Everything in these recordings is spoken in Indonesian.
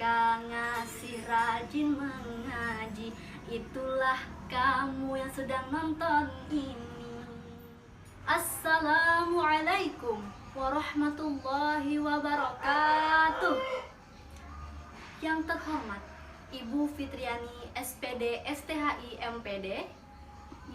suka ngasih, rajin mengaji, itulah kamu yang sedang nonton ini. Assalamualaikum warahmatullahi wabarakatuh. Yang terhormat Ibu Fitriani SPD STHI MPD,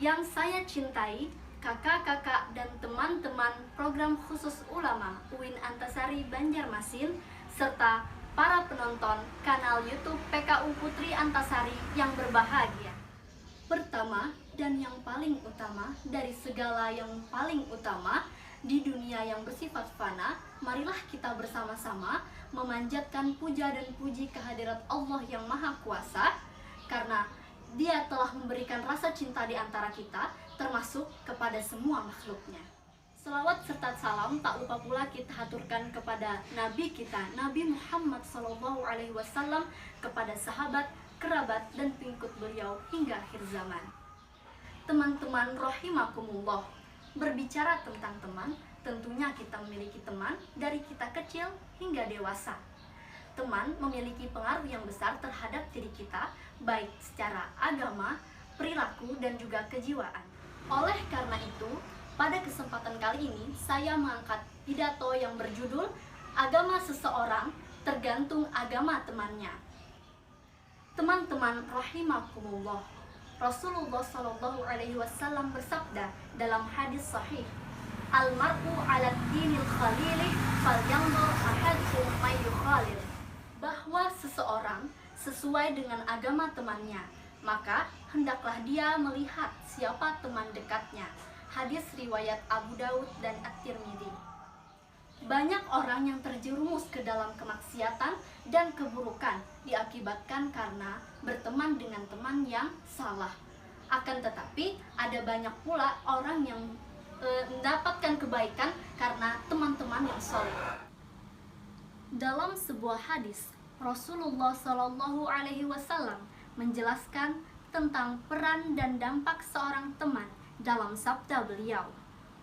yang saya cintai kakak-kakak dan teman-teman program khusus ulama UIN Antasari Banjarmasin, serta para penonton kanal YouTube PKU Putri Antasari yang berbahagia. Pertama dan yang paling utama dari segala yang paling utama di dunia yang bersifat fana, marilah kita bersama-sama memanjatkan puja dan puji kehadirat Allah yang Maha Kuasa, karena Dia telah memberikan rasa cinta di antara kita, termasuk kepada semua makhluknya. Selawat serta salam tak lupa pula kita haturkan kepada Nabi kita, Nabi Muhammad SAW, kepada sahabat, kerabat, dan pengikut beliau hingga akhir zaman. Teman-teman rahimakumullah, berbicara tentang teman, tentunya kita memiliki teman dari kita kecil hingga dewasa. Teman memiliki pengaruh yang besar terhadap diri kita, baik secara agama, perilaku, dan juga kejiwaan. Oleh karena itu, pada kesempatan kali ini, saya mengangkat pidato yang berjudul Agama Seseorang Tergantung Agama Temannya. Teman-teman rahimakumullah, Rasulullah SAW bersabda dalam hadis sahih, Al-mar'u 'ala dinil khalilih falyanzur ahadukum may yukhalil, bahwa seseorang sesuai dengan agama temannya, maka hendaklah dia melihat siapa teman dekatnya. Hadis riwayat Abu Daud dan At-Tirmidzi. Banyak orang yang terjerumus ke dalam kemaksiatan dan keburukan diakibatkan karena berteman dengan teman yang salah. Akan tetapi ada banyak pula orang yang mendapatkan kebaikan karena teman-teman yang soleh. Dalam sebuah hadis, Rasulullah SAW menjelaskan tentang peran dan dampak seorang teman dalam sabda beliau.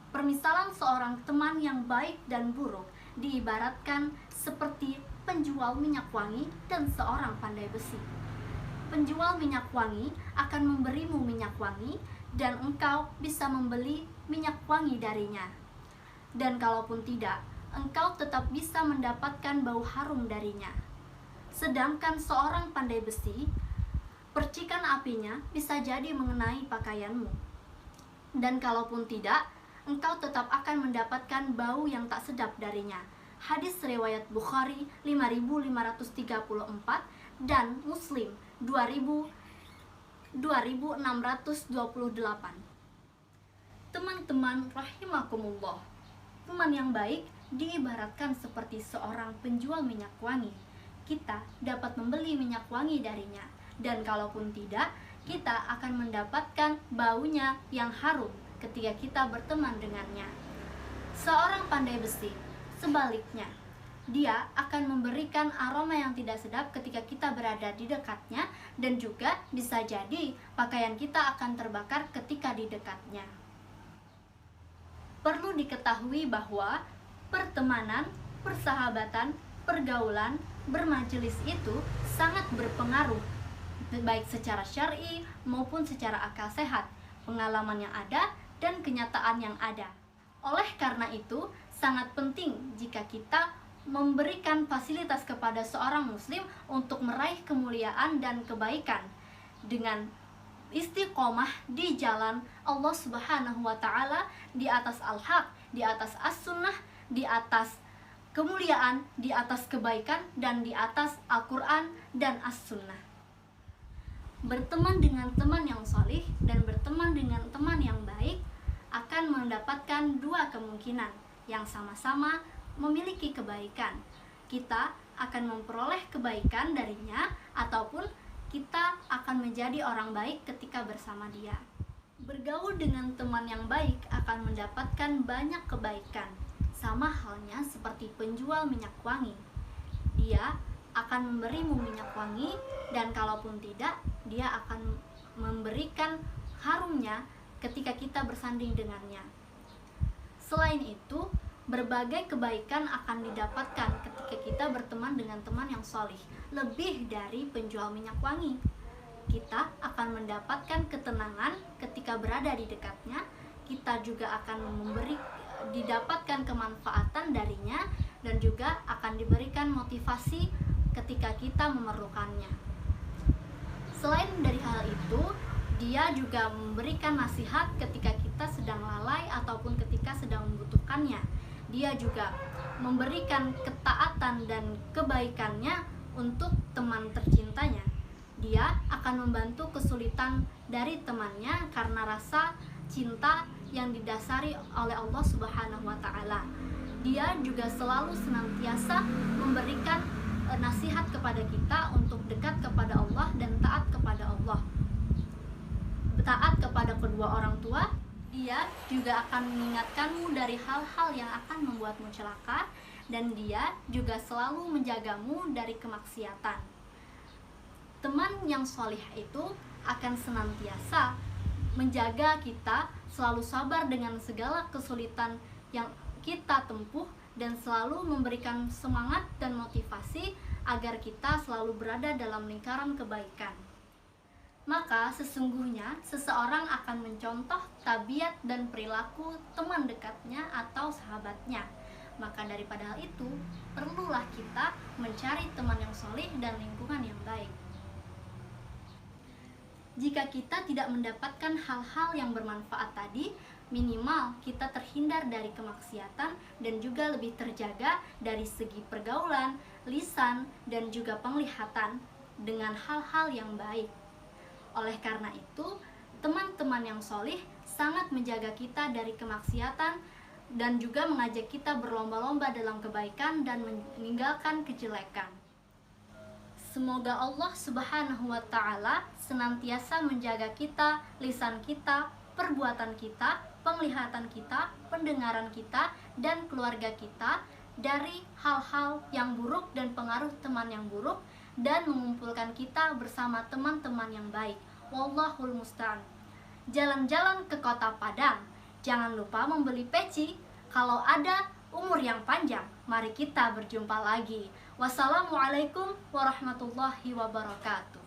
Permisalan seorang teman yang baik dan buruk diibaratkan seperti penjual minyak wangi dan seorang pandai besi. Penjual minyak wangi akan memberimu minyak wangi dan engkau bisa membeli minyak wangi darinya. Dan kalaupun tidak, engkau tetap bisa mendapatkan bau harum darinya. Sedangkan seorang pandai besi, percikan apinya bisa jadi mengenai pakaianmu. Dan kalaupun tidak, engkau tetap akan mendapatkan bau yang tak sedap darinya. Hadis riwayat Bukhari 5534 dan Muslim 2628. Teman-teman rahimakumullah, teman yang baik diibaratkan seperti seorang penjual minyak wangi. Kita dapat membeli minyak wangi darinya, dan kalaupun tidak, kita akan mendapatkan baunya yang harum ketika kita berteman dengannya. Seorang pandai besi, sebaliknya, dia akan memberikan aroma yang tidak sedap ketika kita berada di dekatnya, dan juga bisa jadi pakaian kita akan terbakar ketika di dekatnya. Perlu diketahui bahwa pertemanan, persahabatan, pergaulan, bermajelis itu sangat berpengaruh, baik secara syar'i maupun secara akal sehat, pengalaman yang ada, dan kenyataan yang ada. Oleh karena itu, sangat penting jika kita memberikan fasilitas kepada seorang muslim untuk meraih kemuliaan dan kebaikan dengan istiqomah di jalan Allah Subhanahu wa Ta'ala, di atas al-haq, di atas as-sunnah, di atas kemuliaan, di atas kebaikan, dan di atas Al-Quran dan as-sunnah. Berteman dengan teman yang solih dan berteman dengan teman yang baik akan mendapatkan dua kemungkinan yang sama-sama memiliki kebaikan. Kita akan memperoleh kebaikan darinya, ataupun kita akan menjadi orang baik ketika bersama dia. Bergaul dengan teman yang baik akan mendapatkan banyak kebaikan, sama halnya seperti penjual minyak wangi. Dia akan memberimu minyak wangi, dan kalaupun tidak, dia akan memberikan harumnya ketika kita bersanding dengannya. Selain itu, Berbagai kebaikan akan didapatkan ketika kita berteman dengan teman yang solih. Lebih dari penjual minyak wangi, kita akan mendapatkan ketenangan ketika berada di dekatnya. Kita juga akan didapatkan kemanfaatan darinya, dan juga akan diberikan motivasi ketika kita memerlukannya. Selain dari hal itu, dia juga memberikan nasihat ketika kita sedang lalai ataupun ketika sedang membutuhkannya. Dia juga memberikan ketaatan dan kebaikannya untuk teman tercintanya. Dia akan membantu kesulitan dari temannya karena rasa cinta yang didasari oleh Allah Subhanahu wa Ta'ala. Dia juga selalu senantiasa memberikan nasihat kepada kita untuk dekat kepada Allah dan taat kepada Allah, taat kepada kedua orang tua. Dia juga akan mengingatkanmu dari hal-hal yang akan membuatmu celaka, dan dia juga selalu menjagamu dari kemaksiatan. Teman yang solih itu akan senantiasa menjaga kita selalu sabar dengan segala kesulitan yang kita tempuh, dan selalu memberikan semangat dan motivasi agar kita selalu berada dalam lingkaran kebaikan. Maka sesungguhnya seseorang akan mencontoh tabiat dan perilaku teman dekatnya atau sahabatnya. Maka daripada hal itu, perlulah kita mencari teman yang solih dan lingkungan yang baik. Jika kita tidak mendapatkan hal-hal yang bermanfaat tadi, minimal kita terhindar dari kemaksiatan dan juga lebih terjaga dari segi pergaulan, lisan, dan juga penglihatan dengan hal-hal yang baik. Oleh karena itu, teman-teman yang solih sangat menjaga kita dari kemaksiatan dan juga mengajak kita berlomba-lomba dalam kebaikan dan meninggalkan kejelekan. Semoga Allah Subhanahu wa Ta'ala senantiasa menjaga kita, lisan kita, perbuatan kita, penglihatan kita, pendengaran kita, dan keluarga kita dari hal-hal yang buruk dan pengaruh teman yang buruk, dan mengumpulkan kita bersama teman-teman yang baik. Wallahul musta'an. Jalan-jalan ke kota Padang, jangan lupa membeli peci. Kalau ada umur yang panjang, mari kita berjumpa lagi. Wassalamualaikum warahmatullahi wabarakatuh.